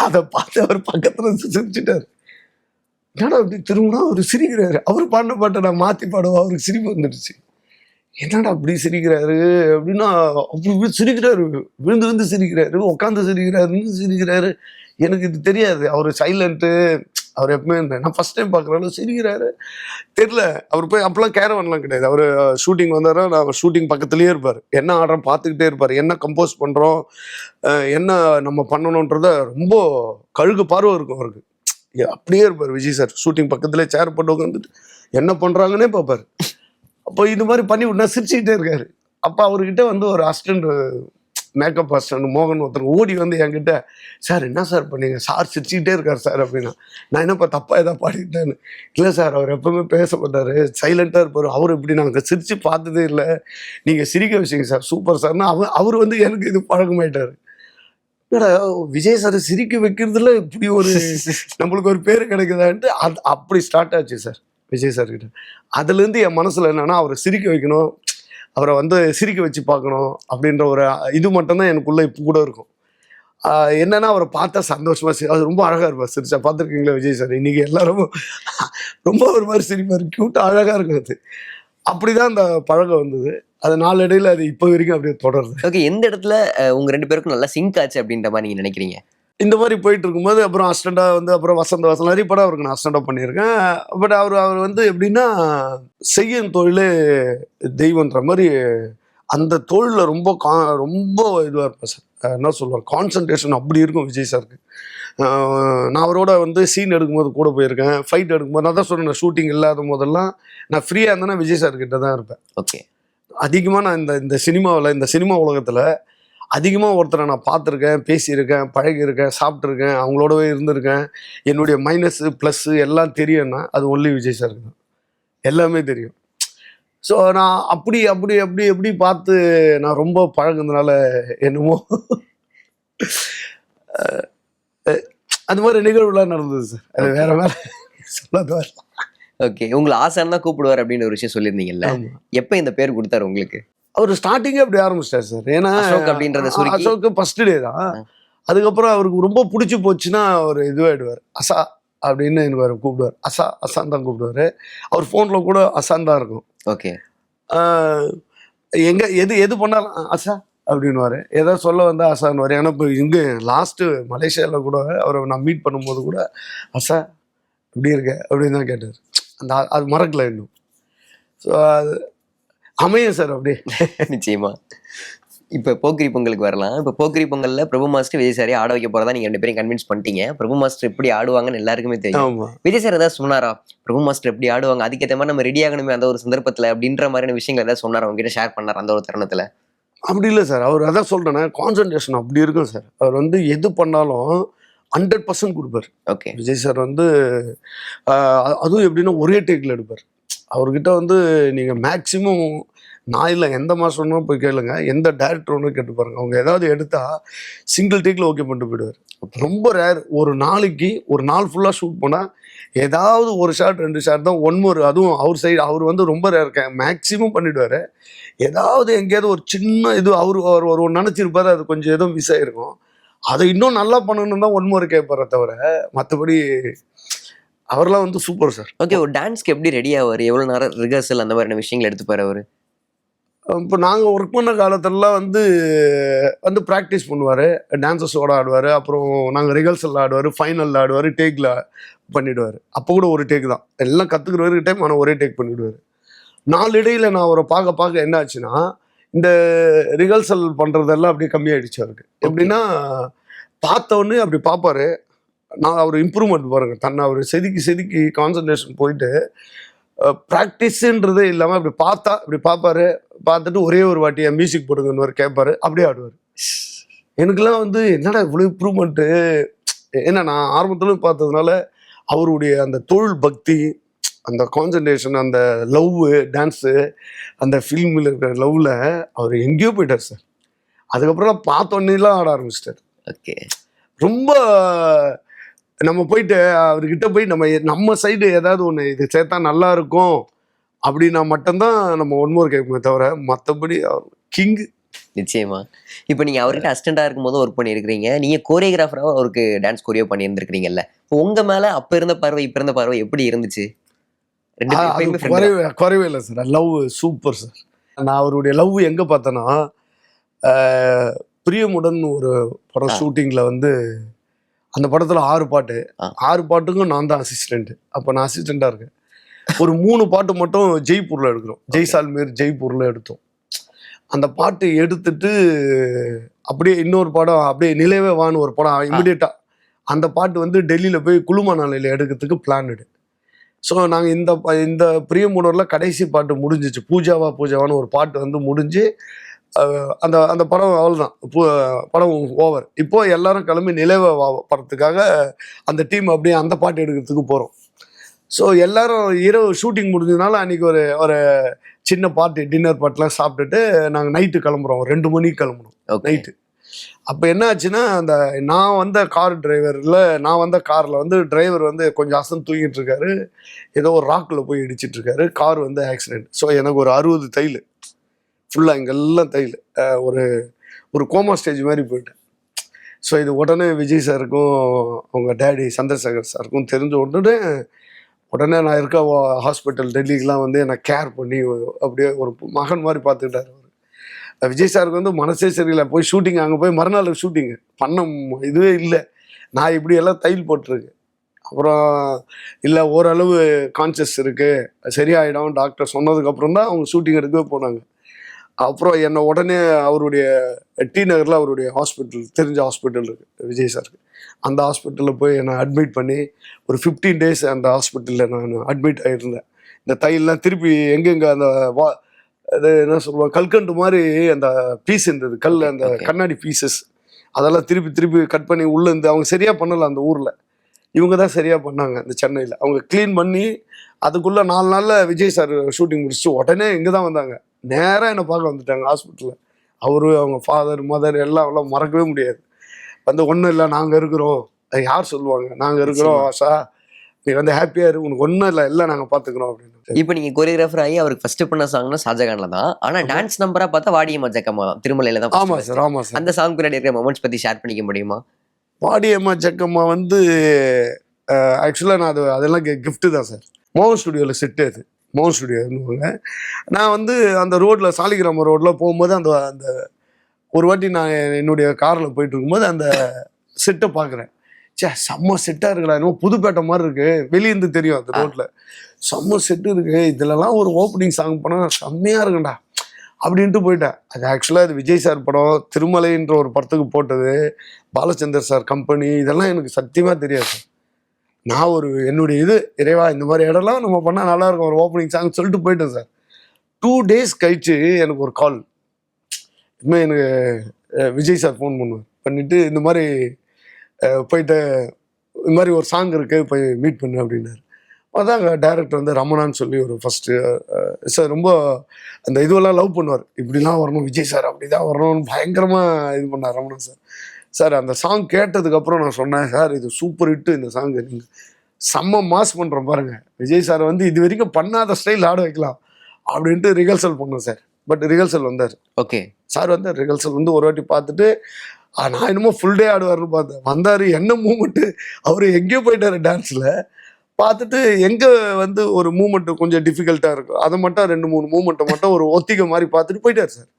அதை பார்த்து அவர் பக்கத்தில் சிரிச்சுட்டார். என்னடா அப்படி திரும்பினா அவர் சிரிக்கிறாரு. அவர் பாடின பாட்டை நான் மாற்றி பாடுவோம், அவருக்கு சிரிப்பு வந்துடுச்சு. என்னடா அப்படி சிரிக்கிறாரு அப்படின்னா, அப்படி சிரிக்கிறாரு, விழுந்து சிரிக்கிறாரு, உட்காந்து சிரிக்கிறாரு. எனக்கு இது தெரியாது, அவர் சைலண்ட்டு, அவர் எப்பவுமே நான் ஃபர்ஸ்ட் டைம் பார்க்குறாரு சிரிக்கிறாரு தெரியல. அவர் போய் அப்போலாம் கேரவன்லாம் கிடையாது. அவர் ஷூட்டிங் வந்தாரா நான் ஷூட்டிங் பக்கத்துலேயே இருப்பார், என்ன ஆடுறோம் பார்த்துக்கிட்டே இருப்பார், என்ன கம்போஸ் பண்ணுறோம், என்ன நம்ம பண்ணணுன்றத ரொம்ப கழுகு பார்வை இருக்கும் அவருக்கு. அப்படியே இருப்பார் விஜய் சார். ஷூட்டிங் பக்கத்துலேயே சேர் போட்டு உட்காந்துட்டு என்ன பண்ணுறாங்கன்னே பார்ப்பார். அப்போ இது மாதிரி பண்ணி விட்டா சிரிச்சுக்கிட்டே இருக்காரு. அப்போ அவர்கிட்ட வந்து ஒரு அசிஸ்டண்ட், மேக்கப் அசிஸ்டண்ட் மோகன் ஒருத்தர் ஓடி வந்து என்கிட்ட, சார் என்ன சார் பண்ணீங்க, சார் சிரிச்சுக்கிட்டே இருக்கார் சார் அப்படின்னா. நான் என்னப்பா தப்பாக எதாவது பாடிட்டேன்னு. இல்லை சார் அவர் எப்பவுமே பேச மாட்டார், சைலண்ட்டாக இருப்பார், அவர் இப்படி நாங்கள் சிரித்து பார்த்ததே இல்லை, நீங்கள் சிரிக்க வச்சிங்க சார், சூப்பர் சார்னா அவர் வந்து எனக்கு இது பழக்கமாயிட்டார். என்னடா விஜய் சார் சிரிக்க வைக்கிறதுல இப்படி ஒரு நம்மளுக்கு ஒரு பேர் கிடைக்குதான்ட்டு அப்படி ஸ்டார்ட் ஆச்சு சார் விஜய் சார் கிட்ட. அதுலேருந்து என் மனசில் என்னன்னா அவரை சிரிக்க வைக்கணும், அவரை வந்து சிரிக்க வச்சு பார்க்கணும் அப்படின்ற ஒரு இது மட்டும்தான் எனக்குள்ளே இப்போ கூட இருக்கும். என்னன்னா அவரை பார்த்தா சந்தோஷமா அது ரொம்ப அழகாக இருப்பார் சிரிச்சா. பார்த்துருக்கீங்களா விஜய் சார்? இன்னைக்கு எல்லாரும் ரொம்ப ஒரு மாதிரி சிரிப்பார், க்யூட்டாக அழகாக இருக்கும். அது அப்படிதான் அந்த பழக்கம் வந்தது. அது நாளடைவில் அது இப்போ வரைக்கும் அப்படியே தொடருது.
ஓகே, எந்த இடத்துல உங்க 2 பேருக்கும் நல்லா சிங்க் ஆச்சு அப்படின்ற மாதிரி நீங்க நினைக்கிறீங்க?
இந்த மாதிரி போயிட்டு இருக்கும்போது அப்புறம் அசிஸ்டண்டாக வந்து அப்புறம் வசந்த நிறைய படம் அவருக்கு நான் அசிஸ்டண்டாக பண்ணியிருக்கேன். பட் அவர் வந்து எப்படின்னா செய்யும் தொழிலே தெய்வன்ற மாதிரி அந்த தொழிலில் ரொம்ப இதுவாக இருப்பேன் சார். என்ன சொல்லுவார், கான்சன்ட்ரேஷன் அப்படி இருக்கும் விஜய் சாருக்கு. நான் அவரோட வந்து சீன் எடுக்கும்போது கூட போயிருக்கேன், ஃபைட் எடுக்கும்போது. நான் தான் சொல்கிறேன், ஷூட்டிங் இல்லாத போதெல்லாம் நான் ஃப்ரீயாக இருந்தேன்னா விஜய் சார்கிட்ட தான் இருப்பேன்.
ஓகே, அதிகமாக
நான் இந்த சினிமா உலகத்தில் அதிகமாக ஒருத்தரை நான் பார்த்துருக்கேன், பேசியிருக்கேன், பழகியிருக்கேன், சாப்பிட்ருக்கேன், அவங்களோடவே இருந்திருக்கேன். என்னுடைய மைனஸு ப்ளஸ்ஸு எல்லாம் தெரியும்னா அது ஒன்லி விஜய் சாருக்கு தான், எல்லாமே தெரியும். ஸோ நான் அப்படி பார்த்து நான் ரொம்ப பழகுனதுனால என்னமோ அது மாதிரி நிகழ்வுலாம் நடந்தது சார். அது வேற வேற சொல்லாத.
ஓகே, உங்களை ஆசான் தான் கூப்பிடுவார் அப்படின்னு ஒரு விஷயம் சொல்லியிருந்தீங்கல்ல, எப்போ இந்த பேர் கொடுத்தாரு உங்களுக்கு?
அவர் ஸ்டார்டிங்கே அப்படி ஆரம்பிச்சிட்டார் சார். ஏன்னா
அசோக் அப்படின்றத
அசோக்கு ஃபர்ஸ்ட் டே தான். அதுக்கப்புறம் அவருக்கு ரொம்ப பிடிச்சி போச்சுன்னா அவர் இதுவாகிடுவார், அசா அப்படின்னு எனக்கு அவர் கூப்பிடுவார். அசான் தான் கூப்பிடுவார். அவர் ஃபோனில் கூட அசான் தான் இருக்கும்.
ஓகே,
எங்கே எது பண்ணாலும் அசா அப்படின்வாரு, ஏதாவது சொல்ல வந்தால் அசான்வார். ஏன்னா இப்போ இங்கே லாஸ்ட்டு மலேசியாவில் கூட அவரை நான் மீட் பண்ணும்போது கூட அசா இப்படி இருக்க அப்படின்னு தான் கேட்டார். அது மறக்கல இன்னும். ஸோ அது அமையும் சார் அப்படியே.
நிச்சயமா. இப்போ போக்கிரி பொங்கலுக்கு வரலாம். இப்போ போக்கிரி பொங்கலில் பிரபு மாஸ்டர் விஜய் சாரே ஆட வைக்க போகிறதா நீங்கள் 2 பேரையும் கன்வின்ஸ் பண்ணிட்டீங்க. பிரபு மாஸ்டர் எப்படி ஆடுவாங்கன்னு எல்லாருக்குமே தெரியும். விஜய் சார் ஏதாவது சொன்னாரா, பிரபு மாஸ்டர் எப்படி ஆடுவாங்க, அதுக்கேற்ற மாதிரி நம்ம ரெடி ஆகணுமே அந்த ஒரு சந்தர்ப்பத்தில் அப்படின்ற மாதிரியான விஷயங்கள் ஏதாவது சொன்னாரா, உங்ககிட்ட ஷேர் பண்ணார் அந்த ஒரு தருணத்தில்?
அப்படி இல்லை சார். அவர் அதான் சொல்கிறேன்னா கான்சன்ட்ரேஷன் அப்படி இருக்கும் சார். அவர் வந்து எது பண்ணாலும் 100% கொடுப்பார்.
ஓகே.
விஜய் சார் வந்து அதுவும் எப்படின்னா ஒரே டேக்கில் எடுப்பார். அவர்கிட்ட வந்து நீங்கள் மேக்ஸிமம் நான் இல்லை எந்த மாதம்னா போய் கேளுங்க, எந்த டேரக்டர் ஒன்று கேட்டு பாருங்க, அவங்க ஏதாவது எடுத்தால் சிங்கிள் டேக்கில் ஓகே பண்ணிட்டு போயிடுவார். ரொம்ப ரேர். ஒரு நாளைக்கு ஒரு நாள் ஃபுல்லாக ஷூட் பண்ணால் ஏதாவது ஒரு ஷாட் 2 ஷாட் தான் ஒன் மோர். அதுவும் அவர் சைடு அவர் வந்து ரொம்ப ரேர் மேக்ஸிமம் பண்ணிவிடுவார். ஏதாவது எங்கேயாவது ஒரு சின்ன இது அவர் ஒரு நினச்சிருப்பாரு, அது கொஞ்சம் ஏதோ மிஸ் ஆகிருக்கும். அதை இன்னும் நல்லா பண்ணணும்னு தான் ஒன் மோர் கேட்பாரே தவிர மற்றபடி அவர்லாம் வந்து சூப்பர் சார்.
ஓகே. ஒரு டான்ஸ்க்கு எப்படி ரெடி ஆவார்? எவ்வளோ நேரம் ரிஹர்சல் அந்த மாதிரியான விஷயங்கள் எடுத்துப்பார் அவர்?
இப்போ நாங்கள் ஒர்க் பண்ண காலத்துலலாம் வந்து ப்ராக்டிஸ் பண்ணுவார், டான்ஸஸோடு ஆடுவார், அப்புறம் நாங்கள் ரிஹர்சல் ஆடுவார், ஃபைனலில் ஆடுவார், டேக்கில் பண்ணிவிடுவார். அப்போ கூட ஒரு டேக் தான், எல்லாம் கற்றுக்கிற டைம் ஆனால் ஒரே டேக் பண்ணிவிடுவார். நாளடையில் நான் அவரை பார்க்க என்ன ஆச்சுன்னா, இந்த ரிஹர்சல் பண்ணுறதெல்லாம் அப்படியே கம்மியாயிடுச்சு அவருக்கு. எப்படின்னா பார்த்தவொடனே அப்படி பார்ப்பாரு, நான் அவர் இம்ப்ரூவ்மெண்ட் பாருங்கள், தன்னை அவர் செதுக்கி கான்சன்ட்ரேஷன் போயிட்டு ப்ராக்டிஸுன்றதே இல்லாமல் அப்படி பார்ப்பாரு, பார்த்துட்டு ஒரே ஒரு வாட்டி என் மியூசிக் போடுங்கன்னு கேட்பாரு, அப்படியே ஆடுவார். எனக்குலாம் வந்து என்னடா இவ்வளோ இம்ப்ரூவ்மெண்ட்டு. ஏன்னா நான் ஆரம்பத்தில் பார்த்ததுனால அவருடைய அந்த தொழில் பக்தி, அந்த கான்சன்ட்ரேஷன், அந்த லவ்வு, டான்ஸு, அந்த ஃபில்மில் இருக்கிற லவ்வில் அவர் எங்கேயோ போயிட்டார் சார். அதுக்கப்புறம் பார்த்தோன்னேலாம் ஆட ஆரம்பிச்சிட்டார்.
ஓகே.
ரொம்ப நம்ம போயிட்டு அவர்கிட்ட போய் நம்ம சைடு ஏதாவது ஒன்று இது சேர்த்தா நல்லா இருக்கும் அப்படின்னா மட்டும்தான் நம்ம ஒன்மோர் கேட்குமே தவிர மற்றபடி அவர் கிங்கு.
நிச்சயமா. இப்போ நீங்கள் அவர்கிட்ட அசிஸ்டண்டாக இருக்கும்போது ஒர்க் பண்ணியிருக்கிறீங்க, நீங்கள் கோரியோகிராஃபராக அவருக்கு டான்ஸ் கோரியோ பண்ணியிருந்துருக்கிறீங்கல்ல. இப்போ உங்கள் மேலே அப்போ இருந்த பார்வை இப்போ இருந்த பார்வை எப்படி இருந்துச்சு?
குறைவே இல்லை சார். Love super sir. நான் அவருடைய லவ் எங்கே பார்த்தேன்னா, பிரியமுடன் ஒரு படம் ஷூட்டிங்கில் வந்து அந்த படத்தில் 6 பாட்டு, 6 பாட்டுக்கும் நான் தான் அசிஸ்டண்ட்டு. அப்போ நான் அசிஸ்டண்ட்டாக இருக்கேன். ஒரு 3 பாட்டு மட்டும் ஜெய்ப்பூரில் எடுக்கிறோம், ஜெய்சால்மேர் ஜெய்ப்பூரில் எடுத்தோம். அந்த பாட்டு எடுத்துட்டு அப்படியே இன்னொரு படம், அப்படியே நிலவே வான்னு ஒரு படம் இமிடியேட்டாக அந்த பாட்டு வந்து டெல்லியில் போய் குளுமணாலியில் எடுக்கிறதுக்கு பிளான்டு. ஸோ நாங்கள் இந்த பிரியமுடனில் கடைசி பாட்டு முடிஞ்சிச்சு, பூஜாவான்னு ஒரு பாட்டு வந்து முடிஞ்சு அந்த படம் அவ்வளோதான், படம் ஓவர். இப்போ எல்லாரும் கிளம்பி நிலவை படத்துக்காக அந்த டீம் அப்படியே அந்த பாட்டு எடுக்கிறதுக்கு போகிறோம். ஸோ எல்லாரும் இரவு ஷூட்டிங் முடிஞ்சதுனால அன்றைக்கி ஒரு சின்ன பார்ட்டி, டின்னர் பார்ட்டிலாம் சாப்பிட்டுட்டு நாங்கள் நைட்டு கிளம்புறோம், 2 மணிக்கு கிளம்புறோம் நைட்டு. அப்போ என்ன ஆச்சுன்னா, நான் வந்த காரில் வந்து டிரைவர் வந்து கொஞ்சம் அசந்து தூங்கிட்டு இருக்காரு, ஏதோ ஒரு ராக்கில் போய் இடிச்சிட்டு இருக்காரு, கார் வந்து ஆக்சிடென்ட். ஸோ எனக்கு ஒரு 60 தையல் ஃபுல்லாக, இங்கெல்லாம் தையல், ஒரு கோமா ஸ்டேஜ் மாதிரி போயிட்டேன். ஸோ இது உடனே விஜய் சாருக்கும் அவங்க டேடி சந்திரசேகர் சாருக்கும் தெரிஞ்ச உடனே நான் இருக்க ஹாஸ்பிட்டல் டெல்லிக்கெலாம் வந்து என்னை கேர் பண்ணி அப்படியே ஒரு மகன் மாதிரி பார்த்துக்கிட்டார் அவர். விஜய் சாருக்கு வந்து மனசே சரியில்லை, போய் ஷூட்டிங் அங்கே போய் மறுநாள் ஷூட்டிங்கு பண்ண இதுவே இல்லை, நான் இப்படியெல்லாம் தையல் போட்டிருக்கு. அப்புறம் இல்லை ஓரளவு கான்சியஸ் இருக்குது, சரியாயிடும் டாக்டர் சொன்னதுக்கப்புறம் தான் அவங்க ஷூட்டிங் எடுக்கவே போனாங்க. அப்புறம் என்னை உடனே அவருடைய டி நகரில் அவருடைய ஹாஸ்பிட்டல், தெரிஞ்ச ஹாஸ்பிட்டல் இருக்குது விஜய் சாருக்கு, அந்த ஹாஸ்பிட்டலில் போய் என்னை அட்மிட் பண்ணி ஒரு 15 days அந்த ஹாஸ்பிட்டலில் நான் அட்மிட் ஆகிருந்தேன். இந்த தையல்லாம் திருப்பி எங்கெங்கே அந்த அது என்ன சொல்லுவாங்க, கல்கண்டு மாதிரி அந்த பீஸ் இருந்தது, அந்த கண்ணாடி பீசஸ், அதெல்லாம் திருப்பி கட் பண்ணி உள்ளே இருந்து அவங்க சரியாக பண்ணலை அந்த ஊரில், இவங்க தான் சரியாக பண்ணாங்க இந்த சென்னையில். அவங்க க்ளீன் பண்ணி அதுக்குள்ளே 4 நாளில் விஜய் சார் ஷூட்டிங் முடிச்சு உடனே இங்கே தான் வந்தாங்க, நேராக என்னை பார்க்க வந்துட்டாங்க ஹாஸ்பிட்டலில். அவரு, அவங்க ஃபாதர், மதர் எல்லாம் மறக்கவே முடியாது. வந்து ஒன்றும் இல்லை, நாங்கள் இருக்கிறோம், அது யார் சொல்லுவாங்க, நாங்கள் இருக்கிறோம் ஆஷா, நீ வந்து ஹாப்பியாக இரு, உனக்கு ஒன்றும் இல்லை, எல்லாம் நாங்கள் பார்த்துக்கிறோம் அப்படின்னு.
இப்போ நீங்கள் கோரியோகிராஃபர் ஆகி அவருக்கு ஃபர்ஸ்ட் பண்ண சாங்னா ஷாஜகான்ல தான், ஆனால் டான்ஸ் நம்பராக பார்த்தா வாடியம்மா ஜக்கம்மா தான், திருமலையில் தான்.
ஆமாம் சார், ஆமாம் சார்.
அந்த சாங் பின்னாடி இருக்கிற மொமெண்ட்ஸ் பற்றி ஷேர் பண்ணிக்க முடியுமா?
வாடியம்மா ஜக்கம்மா வந்து ஆக்சுவலாக நான் அதெல்லாம் கிஃப்ட்டு தான் சார். மோகன் ஸ்டுடியோவில் செட்டு, அது மோகன் ஸ்டுடியோன்னு. நான் வந்து அந்த ரோட்டில் சாலிகிராம ரோட்டில் போகும்போது அந்த ஒரு வாட்டி நான் என்னுடைய காரில் போயிட்டு இருக்கும்போது அந்த செட்டை பார்க்குறேன். செம்ம செட்டாக இருக்குடா, இன்னும் புதுப்பேட்டை மாதிரி இருக்குது, வெளியேருந்து தெரியும் அந்த ரோட்டில், செம்ம செட்டு இருக்குது, இதிலலாம் ஒரு ஓப்பனிங் சாங் பண்ணால் செம்மையாக இருக்குண்டா அப்படின்ட்டு போயிட்டேன். அது ஆக்சுவலாக அது விஜய் சார் படம், திருமலைன்ற ஒரு படத்துக்கு போட்டது, பாலச்சந்தர் சார் கம்பெனி, இதெல்லாம் எனக்கு சத்தியமாக தெரியாது சார். நான் என்னுடைய இறைவா இந்த மாதிரி இடம்லாம் நம்ம பண்ணால் நல்லாயிருக்கும், ஒரு ஓப்பனிங் சாங் சொல்லிட்டு போயிட்டேன் சார். 2 days கழிச்சு எனக்கு ஒரு கால், இனிமேல் எனக்கு விஜய் சார் ஃபோன் பண்ணுவார், பண்ணிவிட்டு இந்த மாதிரி போயிட்டு இந்த மாதிரி ஒரு சாங் இருக்குது போய் மீட் பண்ணு அப்படின்னாரு. அதான் டைரக்டர் வந்து ரமணான்னு சொல்லி ஒரு ஃபஸ்ட்டு சார் ரொம்ப அந்த இதுவெல்லாம் லவ் பண்ணுவார், இப்படிலாம் வரணும் விஜய் சார், அப்படி தான் வரணும்னு பயங்கரமாக இது பண்ணார் ரமணா சார். சார் அந்த சாங் கேட்டதுக்கப்புறம் நான் சொன்னேன், சார் இது சூப்பர் ஹிட்டு, இந்த சாங்கு நீங்கள் செம்ம மாஸ் பண்ணுறோம் பாருங்கள், விஜய் சார் வந்து இது வரைக்கும் பண்ணாத ஸ்டைல் ஆட வைக்கலாம் அப்படின்ட்டு ரிஹர்சல் பண்ணோம் சார். பட் ரிஹர்சல் வந்தார்.
ஓகே.
சார் வந்து ரிஹர்சல் வந்து ஒரு வாட்டி பார்த்துட்டு நான் என்னமோ ஃபுல் டே ஆடுவார்னு பார்த்தேன். வந்தார், என்ன மூமெண்ட்டு, அவர் எங்கேயோ போயிட்டார் டான்ஸில். பார்த்துட்டு எங்கே வந்து ஒரு மூமெண்ட்டு கொஞ்சம் டிஃபிகல்ட்டாக இருக்கும் அதை மட்டும் 2-3 மூமெண்ட்டை மட்டும் ஒரு ஒத்திகை மாதிரி பார்த்துட்டு போயிட்டார் சார்.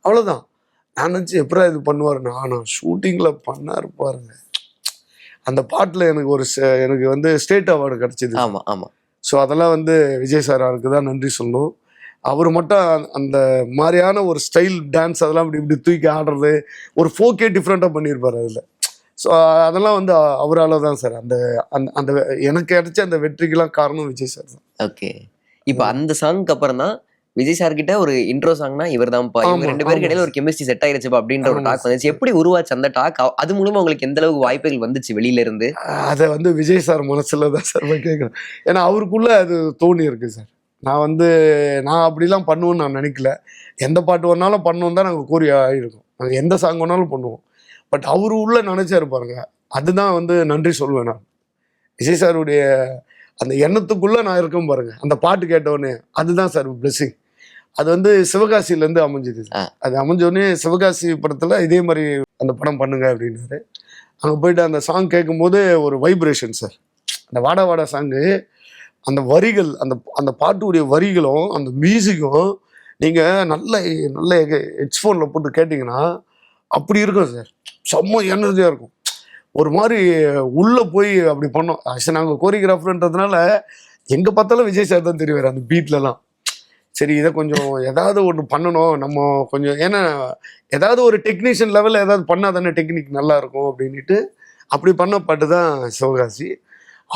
அவ்வளோதான். நான் நினச்சி எப்படா இது பண்ணுவார், ஆனால் ஷூட்டிங்கில் பண்ணார் பாருங்க. அந்த பாட்டில் எனக்கு வந்து ஸ்டேட் அவார்டு கிடச்சிது.
ஆமாம் ஆமாம்.
ஸோ அதெல்லாம் வந்து விஜய் சாருக்கு தான் நன்றி சொல்லணும். அவர் மட்டும் அந்த மாதிரியான ஒரு ஸ்டைல் டான்ஸ் அதெல்லாம் இப்படி தூக்கி ஆடுறது ஒரு 4K டிஃப்ரெண்ட்டாக பண்ணியிருப்பார் அதில். ஸோ அதெல்லாம் வந்து அவரால் தான் சார். அந்த அந்த எனக்கு கிடைச்ச அந்த வெற்றிக்கெல்லாம் காரணம் விஜய் சார் தான்.
ஓகே. இப்போ அந்த சாங்க்கு அப்புறம் தான் விஜய் சார் கிட்ட ஒரு இன்ட்ரோ சாங்னா இவர் தான்ப்பா, இவங்க 2 பேருக்கு இடையில ஒரு கெமிஸ்ட்ரி செட் ஆயிருச்சுப்பா அப்படின்ற ஒரு டாக் வந்துச்சு. எப்படி உருவாச்சு அந்த டாக்? அது மூலமா உங்களுக்கு எந்த அளவுக்கு வாய்ப்புகள் வந்துச்சு வெளியில இருந்து?
அதை வந்து விஜய் சார் மனசுல தான் சார் கேட்குறேன். ஏன்னா அவருக்குள்ள அது தோணி இருக்கு சார். நான் அப்படிலாம் பண்ணுவேன்னு நான் நினைக்கல. எந்த பாட்டு வேணாலும் பண்ணுவோம் தான் நாங்கள் கூறி ஆகிருக்கோம். நாங்கள் எந்த சாங் வேணாலும் பண்ணுவோம். பட் அவரு உள்ள நினைச்சாரு பாருங்க, அதுதான் வந்து நன்றி சொல்லுவேன் நான். விஜய் சாருடைய அந்த எண்ணத்துக்குள்ள நான் இருக்கேன் பாருங்க, அந்த பாட்டு கேட்டவுடனே அதுதான் சார் பிளெஸிங். அது வந்து சிவகாசியிலேருந்து அமைஞ்சுது. அது அமைஞ்சோடனே சிவகாசி படத்தில் இதே மாதிரி அந்த படம் பண்ணுங்க அப்படின்னாரு. அங்கே போயிட்டு அந்த சாங் கேட்கும்போது ஒரு வைப்ரேஷன் சார். அந்த வாடா வாடா சாங்கு, அந்த வரிகள், அந்த பாட்டுடைய வரிகளும் அந்த மியூசிக்கும் நீங்கள் நல்ல நல்ல ஹெட்ஃபோனில் போட்டு கேட்டிங்கன்னா அப்படி இருக்கும் சார். செம்ம எனர்ஜியாக இருக்கும். ஒரு மாதிரி உள்ளே போய் அப்படி பண்ணோம். ஆக்சுவலி நாங்கள் கோரியோகிராஃபர்ன்றதுனால எங்கே பார்த்தாலும் விஜய் சார் தான் தெரிவார் அந்த பீட்லலாம். சரி இதை கொஞ்சம் ஏதாவது ஒன்று பண்ணணும் நம்ம கொஞ்சம், ஏன்னா ஏதாவது ஒரு டெக்னீஷியன் லெவலில் ஏதாவது பண்ணால் தானே டெக்னிக் நல்லா இருக்கும் அப்படின்ட்டு அப்படி பண்ண பாட்டு தான் சிவகாசி.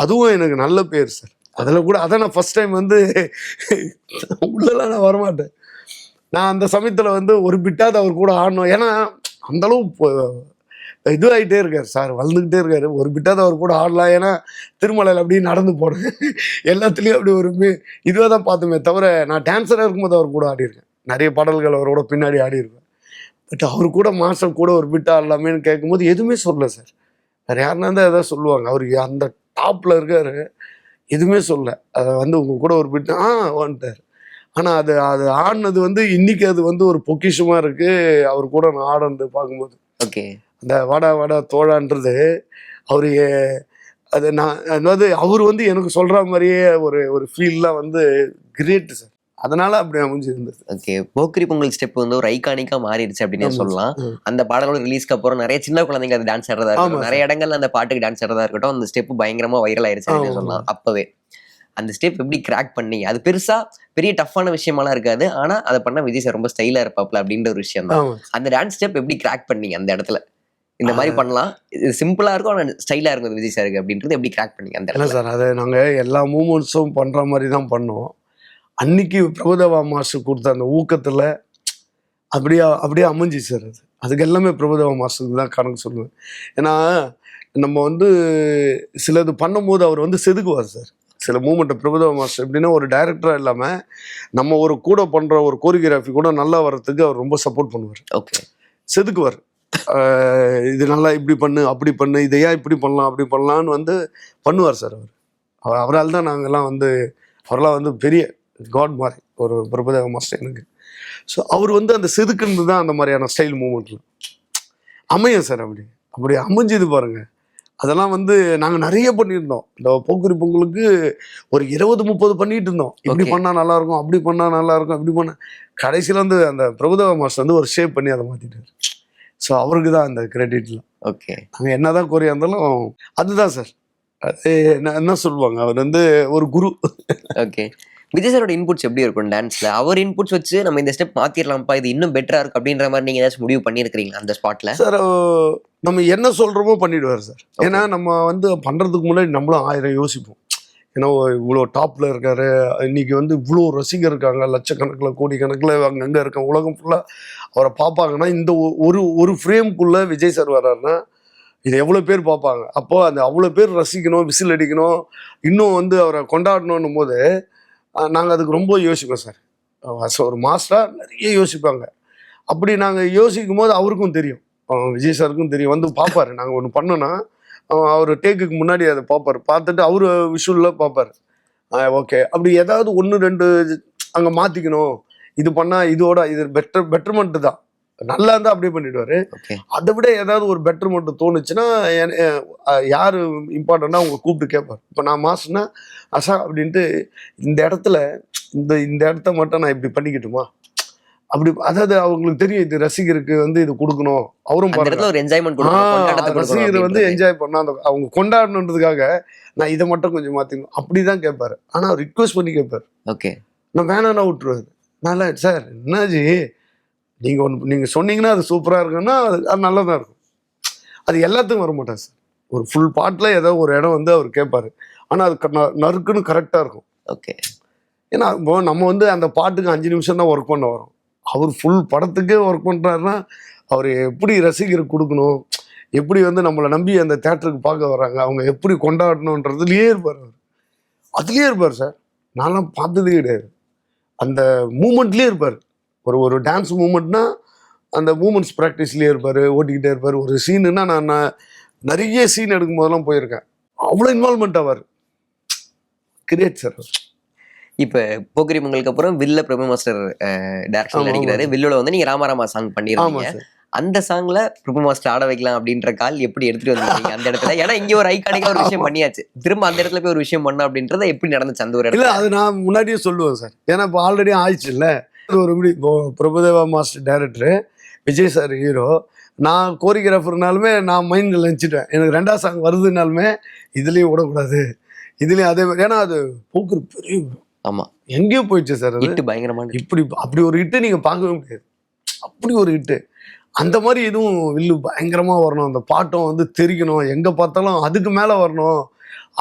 அதுவும் எனக்கு நல்ல பேர் சார். அதில் கூட அதான் நான் ஃபஸ்ட் டைம் வந்து உள்ளலாம் நான் வரமாட்டேன். நான் அந்த சமயத்தில் வந்து ஒரு பிட்டாவது அவர் கூட ஆடணும். ஏன்னா அந்தளவு இதுவாகிட்டே இருக்கார் சார், வளர்ந்துக்கிட்டே இருக்கார். ஒரு பிட்டாவது அவர் கூட ஆடலாம். ஏன்னா திருமலையில் அப்படியே நடந்து போனேன், எல்லாத்துலேயும் அப்படி ஒரு இதுவாக தான் பார்த்துமே தவிர நான் டான்ஸராக இருக்கும்போது அவர் கூட ஆடியிருக்கேன். நிறைய பாடல்கள் அவரோட பின்னாடி ஆடியிருக்கேன். பட் அவர் கூட மாஸ்டர் கூட ஒரு பிட் ஆடலாமேன்னு கேட்கும்போது எதுவுமே சொல்லலை சார். வேறு யாருன்னா தான் எதாவது சொல்லுவாங்க. அவர் அந்த டாப்பில் இருக்கார், எதுவுமே சொல்லலை. அதை வந்து உங்கள் கூட ஒரு பிட்டு வந்துட்டார். ஆனால் அது ஆடினது வந்து இன்னைக்கு அது வந்து ஒரு பொக்கிஷமாக இருக்குது அவர் கூட நான் ஆடந்து பார்க்கும்போது.
ஓகே.
அந்த வாடா வாடா தோழான்றது அவரு அது நான் அதாவது அவர் வந்து எனக்கு சொல்கிற மாதிரியே ஒரு ஃபீல்லாம் வந்து கிரேட்டு சார். அதனால அப்படி அமைஞ்சிருந்தது.
ஓகே. போக்கிரி பொங்கல் ஸ்டெப் வந்து ஒரு ஐகானிக்கா மாறிடுச்சு அப்படின்னு சொல்லலாம். அந்த பாடலோட ரிலீஸ்க்கு அப்புறம் நிறைய சின்ன குழந்தைங்க அது டான்ஸ் ஆடுறதா இருக்கட்டும், நிறைய இடங்கள்ல அந்த பாட்டுக்கு டான்ஸ் ஆடுறதா இருக்கட்டும், அந்த ஸ்டெப் பயங்கரமா வைரல் ஆயிருச்சு அப்படின்னு சொல்லலாம். அப்பவே அந்த ஸ்டெப் எப்படி கிராக் பண்ணி, அது பெரிய டஃப்பான விஷயமாலாம் இருக்காது, ஆனா அதை பண்ண விஜய் சார் ரொம்ப ஸ்டைலா இருப்பாப்ல அப்படின்ற ஒரு விஷயம் தான். அந்த டான்ஸ் ஸ்டெப் எப்படி கிராக் பண்ணீங்க அந்த இடத்துல? இந்த மாதிரி பண்ணலாம், இது சிம்பிளா இருக்கும் ஆனா ஸ்டைலா இருக்கும் விஜய் சாருக்கு அப்படின்றது எப்படி கிராக் பண்ணீங்க அந்த இடத்துல?
சார் அதை நாங்கள் எல்லா மூமெண்ட்ஸும் பண்ற மாதிரி தான் பண்ணோம். அன்னைக்கு பிரபுதேவா மாஸ்டர் கொடுத்த அந்த ஊக்கத்துல அப்படியே அமைஞ்சி சார். அதுக்கு எல்லாமே பிரபுதேவா மாஸ்டருக்கு தான் கணக்கு சொல்லுவேன். ஏன்னா நம்ம வந்து சிலது பண்ணும்போது அவர் வந்து செதுக்குவார் சார். சில மூமெண்ட்டை பிரபுதேவா மாஸ்டர் எப்படின்னா ஒரு டைரக்டராக இல்லாமல் நம்ம ஒரு கூட பண்ணுற ஒரு கோரியோகிராஃபி கூட நல்லா வர்றதுக்கு அவர் ரொம்ப சப்போர்ட் பண்ணுவார்.
ஓகே.
செதுக்குவார். இது நல்லா இப்படி பண்ணு அப்படி பண்ணு, இதையா இப்படி பண்ணலாம் அப்படி பண்ணலான்னு வந்து பண்ணுவார் சார். அவரால் தான் நாங்கள்லாம் வந்து அவரெல்லாம் வந்து பெரிய காட் மாதிரி ஒரு பிரபுதேவா மாஸ்டர் எனக்கு. ஸோ அவர் வந்து அந்த செதுக்குன்னு தான் அந்த மாதிரியான ஸ்டைல் மூமெண்ட்டில் அமையும் சார். அப்படி அமைஞ்சது பாருங்க. அதெல்லாம் வந்து நாங்கள் நிறைய பண்ணியிருந்தோம். இந்த போக்கிரி பொங்கலுக்கு ஒரு 20-30 பண்ணிட்டு இருந்தோம். இப்படி பண்ணால் நல்லாயிருக்கும், அப்படி பண்ணால் நல்லாயிருக்கும், இப்படி பண்ண கடைசியில் வந்து அந்த பிரபுதேவா மாஸ்டர் வந்து ஒரு ஷேப் பண்ணி அதை மாற்றிட்டார். ஸோ அவருக்கு தான் அந்த கிரெடிட்லாம்.
ஓகே.
நாங்கள் என்ன தான் கோரியா இருந்தாலும் அதுதான் சார். அது என்ன சொல்லுவாங்க, அவர் வந்து ஒரு குரு.
ஓகே. விஜய் சாரோட இன்புட்ஸ் எப்படி இருக்கும் டான்ஸ்ல? அவர் இன்புட்ஸ் வச்சு நம்ம இந்த ஸ்டெப் மாத்திரலாம்ப்பா, இது இன்னும் பெட்டரா இருக்கு அப்படின்ற மாதிரி நீங்க ஏதாச்சும் முடிவு பண்ணிருக்கீங்களா அந்த ஸ்பாட்ல?
சார் நம்ம என்ன சொல்றோமோ பண்ணிடுவார் சார். ஏன்னா நம்ம வந்து பண்றதுக்கு முன்னாடி நம்மளும் 1000 யோசிப்போம். ஏன்னா இவ்வளோ டாப்பில் இருக்காரு, இன்னைக்கு வந்து இவ்வளோ ரசிகர் இருக்காங்க, லட்சக்கணக்கில் கோடிக்கணக்கில் அங்கங்கே இருக்க உலகம் ஃபுல்லாக அவரை பார்ப்பாங்கன்னா, இந்த ஒரு ஒரு ஃப்ரேம்குள்ளே விஜய் சார் வர்றாருன்னா இதை எவ்வளோ பேர் பார்ப்பாங்க. அப்போ அந்த அவ்வளோ பேர் ரசிக்கணும், விசில் அடிக்கணும், இன்னும் வந்து அவரை கொண்டாடணும் போது நாங்கள் அதுக்கு ரொம்ப யோசிப்போம் சார். ஒரு மாஸ்டராக நிறைய யோசிப்பாங்க. அப்படி நாங்கள் யோசிக்கும் போது அவருக்கும் தெரியும், விஜய் சாருக்கும் தெரியும். வந்து பார்ப்பாரு, நாங்கள் ஒன்று பண்ணோன்னா அவர் டேக்குக்கு முன்னாடி அதை பார்ப்பார். பார்த்துட்டு அவர் விஷுவலில் பார்ப்பார். ஓகே, அப்படி ஏதாவது 1-2 அங்கே மாற்றிக்கணும், இது பண்ணால் இதோட இது பெட்டர்மெண்ட்டு தான், நல்லா இருந்தால் அப்படியே பண்ணிடுவார். அதை விட ஏதாவது ஒரு பெட்டர்மெண்ட் தோணுச்சுன்னா யார் இம்பார்ட்டண்ட்டாக அவங்க கூப்பிட்டு கேட்பார். இப்போ நான் மாசுனா அசா அப்படின்ட்டு இந்த இடத்துல இந்த இடத்த மட்டும் நான் இப்படி பண்ணிக்கிட்டுமா அப்படி, அதாவது அவங்களுக்கு தெரியும் இது ரசிகருக்கு வந்து இது கொடுக்கணும். அவரும் ரசிகர் வந்து என்ஜாய் பண்ணா அவங்க கொண்டாடணுன்றதுக்காக நான் இதை மட்டும் கொஞ்சம் மாற்றிக்கணும் அப்படிதான் கேட்பாரு. ஆனால் அவர் ரிக்வெஸ்ட் பண்ணி கேட்பாரு.
ஓகே,
நான் வேணான்னா விட்டுருவாரு. நல்லா சார் என்னாச்சு, நீங்கள் சொன்னீங்கன்னா அது சூப்பராக இருக்குன்னா அது நல்லா தான் இருக்கும். அது எல்லாத்துக்கும் வர மாட்டார் சார். ஒரு ஃபுல் பாட்டில் ஏதோ ஒரு இடம் வந்து அவர் கேட்பாரு. ஆனால் அது நறுக்குன்னு கரெக்டாக இருக்கும்.
ஓகே,
ஏன்னா இப்போ நம்ம வந்து அந்த பாட்டுக்கு 5 நிமிஷம் தான் ஒர்க் பண்ண வரோம். அவர் ஃபுல் படத்துக்கே ஒர்க் பண்ணுறாருன்னா அவர் எப்படி ரசிகருக்கு கொடுக்கணும், எப்படி வந்து நம்மளை நம்பி அந்த தேட்டருக்கு பார்க்க வர்றாங்க, அவங்க எப்படி கொண்டாடணுன்றதுலேயே இருப்பார். அவர் அதுலேயே இருப்பார் சார். நான்லாம் பார்த்ததே கிடையாது. அந்த மூமெண்ட்லேயே இருப்பார். ஒரு டான்ஸ் மூமெண்ட்னா அந்த மூமெண்ட்ஸ் ப்ராக்டிஸ்லேயே இருப்பார், ஓட்டிக்கிட்டே இருப்பார். ஒரு சீனுன்னா நான் நிறைய சீன் எடுக்கும் போதெல்லாம் போயிருக்கேன். அவ்வளோ இன்வால்மெண்ட் ஆவார். Great sir.
இப்போ போக்கிரி பொங்கலுக்கு அப்புறம் வில்ல பிரபு மாஸ்டர் டைரக்ஷன் நடிக்கிறாரு. வில்லோட வந்து நீங்க ராமாராமா சாங் பண்ணிருக்கீங்க. அந்த சாங்ல பிரபு மாஸ்டர் ஆட வைக்கலாம் அப்படின்ற கால் எப்படி எடுத்துட்டு வந்தீங்க அந்த இடத்துல? ஏன்னா இங்க ஒரு ஐகானிக்கா ஒரு விஷயம் பண்ணியாச்சு, திரும்ப அந்த இடத்துல போய் ஒரு விஷயம் பண்ண அப்படின்றத எப்படி நடந்துச்சு அந்த ஒரு
இடத்துல? அது நான் முன்னாடியே சொல்லுவேன் சார். ஏன்னா இப்போ ஆல்ரெடி ஆயிடுச்சு இல்லை. ஒரு இப்போ Prabhudeva master director, Vijay sir hero, நான் கோரியோகிராஃபர்னாலுமே நான் மைண்டில் நினச்சிட்டேன் எனக்கு 2ஆவது சாங் வருதுனாலுமே இதுலேயும் விடக்கூடாது, இதுலேயும் அதே மாதிரி. ஏன்னா அது போக்குற பெரிய
ஆமாம்
எங்கேயோ போயிடுச்சு சார். அது
பயங்கரமான
அப்படி ஒரு ஹிட்டு நீங்கள் பார்க்கவே முடியாது. அப்படி ஒரு ஹிட்டு. அந்த மாதிரி எதுவும் வில்லு பயங்கரமாக வரணும், அந்த பாட்டம் வந்து தெரிக்கணும், எங்கே பார்த்தாலும் அதுக்கு மேலே வரணும்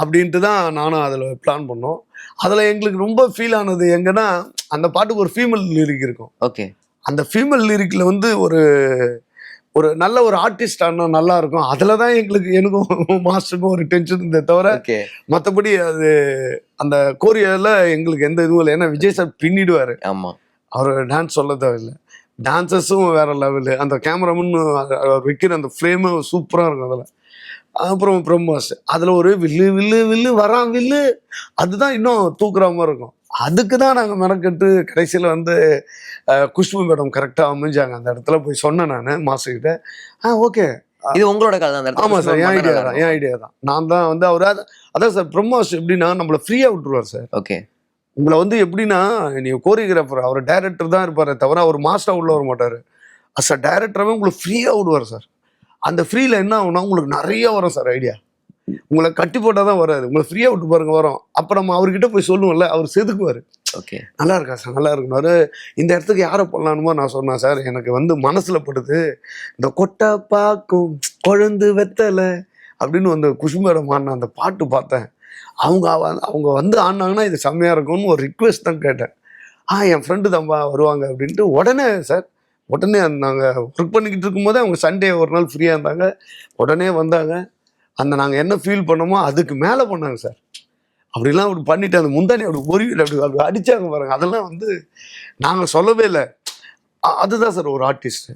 அப்படின்ட்டு தான் நானும் அதில் பிளான் பண்ணோம். அதில் எங்களுக்கு ரொம்ப ஃபீல் ஆனது எங்கன்னா, அந்த பாட்டுக்கு ஒரு ஃபீமேல் லிரிக் இருக்கும்.
ஓகே,
அந்த ஃபீமேல் லிரிக்கில் வந்து ஒரு நல்ல ஒரு ஆர்டிஸ்ட் ஆனால் நல்லா இருக்கும். அதில் தான் எனக்கும் மாஸ்டருக்கும் ஒரு டென்ஷன் இருந்தே தவிர மற்றபடி அது அந்த கோரியாவில் எங்களுக்கு எந்த இதுவும் இல்லை. ஏன்னா விஜய் சார் பின்னிடுவார்.
ஆமாம்,
அவர் டான்ஸ் சொல்ல தேவையில்லை. டான்சஸும் வேற லெவலு, அந்த கேமராமன் அவர் வைக்கிற அந்த ஃப்ரேமு சூப்பராக இருக்கும். அதில் அப்புறம் பிரம்மாஸ் அதில் ஒரு வில்லு வரான் வில்லு, அதுதான் இன்னும் தூக்குற மாதிரி இருக்கும். அதுக்கு தான் நாங்கள் மெனக்கெட்டு கடைசியில் வந்து குஷ்பு மேடம் கரெக்டாக அமைஞ்சாங்க. அந்த இடத்துல போய் சொன்னேன் நான் மாசுக்கிட்ட. ஓகே,
இது உங்களோட கால் தான்?
ஆமாம் சார், என் ஐடியா தான். நான் தான் வந்து அவர் அதான் சார் பிரம்மாஸ் எப்படின்னா நம்மளை ஃப்ரீயாக விட்டுருவார் சார்.
ஓகே,
உங்களை வந்து எப்படின்னா நீங்கள் கோரியோகிராஃபர், அவர் டைரக்டர் தான் இருப்பார் தவிர அவர் மாஸ்டராக உள்ள வர மாட்டார். அஸ் அ டைரக்டராகவே உங்களை ஃப்ரீயாக விடுவார் சார். அந்த ஃப்ரீயில் என்ன ஆகுனா உங்களுக்கு நிறைய வரும் சார் ஐடியா. உங்களை கட்டி போட்டால் தான் வராது, உங்களை ஃப்ரீயாக விட்டு பாருங்க வரும். அப்போ நம்ம அவர்கிட்ட போய் சொல்லுவோம்ல, அவர் செதுக்குவார்.
ஓகே,
நல்லா இருக்கா சார், நல்லா இருக்குனாரு. இந்த இடத்துக்கு யாரை பண்ணலானுமோ நான் சொன்னேன் சார், எனக்கு வந்து மனசில் படுது இந்த கொட்டை பாக்கும் குழந்து வெத்தலை அப்படின்னு வந்து குஷ்பு மேடம் ஆடின அந்த பாட்டு பார்த்தேன். அவங்க வந்து ஆடினாங்கன்னா இது செம்மையாக இருக்கும்னு ஒரு ரிக்வெஸ்ட் தான் கேட்டேன். என் ஃப்ரெண்டு தம்பா வருவாங்க அப்படின்ட்டு உடனே சார், உடனே நாங்கள் ஒர்க் பண்ணிக்கிட்டு இருக்கும்போதே அவங்க சண்டே ஒரு நாள் ஃப்ரீயாக இருந்தாங்க, உடனே வந்தாங்க. அந்த நாங்கள் என்ன ஃபீல் பண்ணோமோ அதுக்கு மேலே பண்ணாங்க சார். அப்படிலாம் அப்படி பண்ணிட்டு அந்த முந்தானி அப்படி அப்படி அடித்தாங்க பாருங்க. அதெல்லாம் வந்து நாங்கள் சொல்லவே இல்லை. அதுதான் சார் ஒரு ஆர்டிஸ்ட்.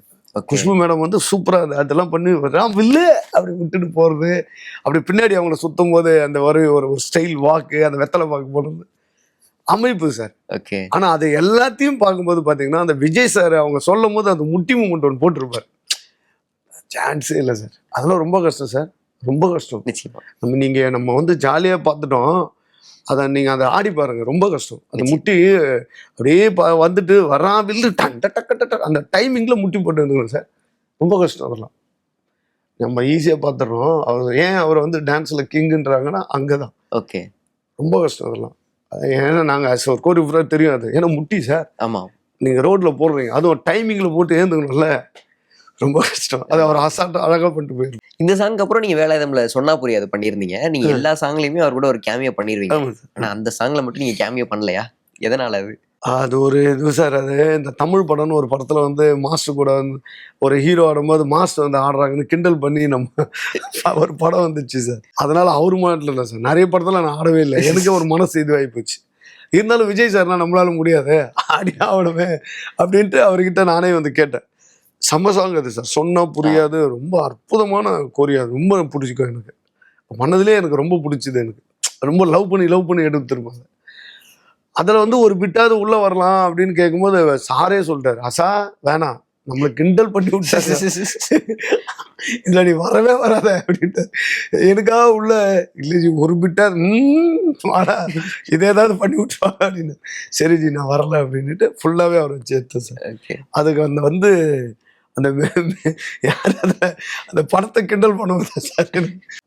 குஷ்பு மேடம் வந்து சூப்பராக அதெல்லாம் பண்ணி வில்லு அப்படி விட்டுட்டு போகிறது, அப்படி பின்னாடி அவங்கள சுற்றும் போது அந்த ஒரு ஸ்டைல் வாக்கு, அந்த வெத்தலை வாக்கு போடுறது அமைப்பு சார்.
ஓகே,
ஆனால் அது எல்லாத்தையும் பார்க்கும்போது பார்த்தீங்கன்னா அந்த விஜய் சார் அவங்க சொல்லும் போது அந்த முட்டி மூமெண்ட் ஒன்று போட்டிருப்பார். சான்ஸே இல்லை சார். அதெல்லாம் ரொம்ப கஷ்டம் சார், ரொம்ப கஷ்டம்.
நிச்சயமா
நம்ம வந்து ஜாலியாக பார்த்துட்டோம், அதை நீங்கள் அதை ஆடி பாருங்க, ரொம்ப கஷ்டம். அந்த முட்டி அப்படியே வந்துட்டு வரான் வில்லு டக்கு அந்த டைமிங்கில் முட்டி போட்டு வந்துக்கணும் சார், ரொம்ப கஷ்டம். அதெல்லாம் நம்ம ஈஸியாக பார்த்துடுறோம். அவரை வந்து டான்ஸில் கிங்குன்றாங்கன்னா அங்கே தான்.
ஓகே,
ரொம்ப கஷ்டம் அதெல்லாம். ஏன்னா நாங்கள் ஒரு கோரியோகிராஃபர் தெரியும் அது. ஏன்னா முட்டி சார்,
ஆமாம்,
நீங்கள் ரோட்டில் போடுறீங்க, அதுவும் டைமிங்கில் போட்டு ஏந்துக்கணும்ல, ரொம்ப கஷ்டம். அது அவர் அசால்ட்டாக அழகாக பண்ணிட்டு போயிடும்.
இந்த சாங்க்கு அப்புறம் நீங்க வேலாயுதம்ல சொன்னா புரியாது பண்ணியிருந்தீங்க. நீங்க எல்லா சாங்லயுமே அவர் கூட ஒரு கேமியோ பண்ணிருவீங்க.
ஆமா சார்.
ஆனா அந்த சாங்ல மட்டும் நீங்க கேமியோ பண்ணலையா? எதனால அது?
அது ஒரு இது சார். அது இந்த தமிழ் படம்னு ஒரு படத்துல வந்து மாஸ்டர் கூட வந்து ஒரு ஹீரோ ஆடும்போது மாஸ்டர் வந்து ஆடுறாங்கன்னு கிண்டல் பண்ணி நம்ம ஒரு படம் வந்துச்சு சார். அதனால அவரு மட்டும் இல்லை சார், நிறைய படத்துல நான் ஆடவே இல்லை. எனக்கு ஒரு மனசு இதுவாகி போச்சு. இருந்தாலும் விஜய் சார்னா நம்மளால முடியாது, ஆடி ஆடவே அப்படின்ட்டு அவர்கிட்ட நானே வந்து கேட்டேன். செம்ம சாங் அது சார், சொன்னா புரியாது. ரொம்ப அற்புதமான கோரியா, ரொம்ப பிடிச்சிக்கும் எனக்கு. பண்ணதுலேயே எனக்கு ரொம்ப பிடிச்சது. எனக்கு ரொம்ப லவ் பண்ணி எடுத்துருப்பாங்க. அதில் வந்து ஒரு பிட்டாவது உள்ள வரலாம் அப்படின்னு கேட்கும்போது சாரே சொல்லிட்டாரு, அசா வேணாம், நம்மளை கிண்டல் பண்ணி விட்டாரு, இல்லை நீ வரவே வராத அப்படின்ட்டு. எனக்காக உள்ள இல்லை ஜி ஒரு பிட்டா வாடா இதே ஏதாவது பண்ணி விட்டுருவாங்க அப்படின்னு. சரி ஜி நான் வரல அப்படின்ட்டு ஃபுல்லாகவே அவரை வச்சு எடுத்தேன் சார். அதுக்கு வந்து அந்த யார் அந்த படத்தை கிண்டல் பண்ணுவது சார்.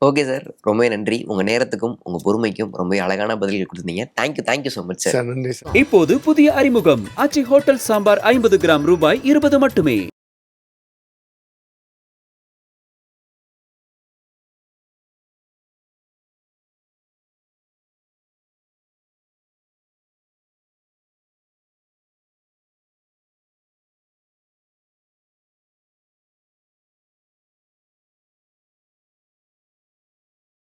ஓகே சார், ரொம்ப நன்றி. உங்க நேரத்துக்கும் உங்க பொறுமைக்கும் ரொம்ப அழகான பதில்கள் கொடுத்தீங்க. Thank you so much sir.
Sir நன்றி சார்.
இப்போது புதிய அறிமுகம் ஆச்சி ஹோட்டல் சாம்பார் 50 கிராம் ரூபாய் 20 மட்டுமே.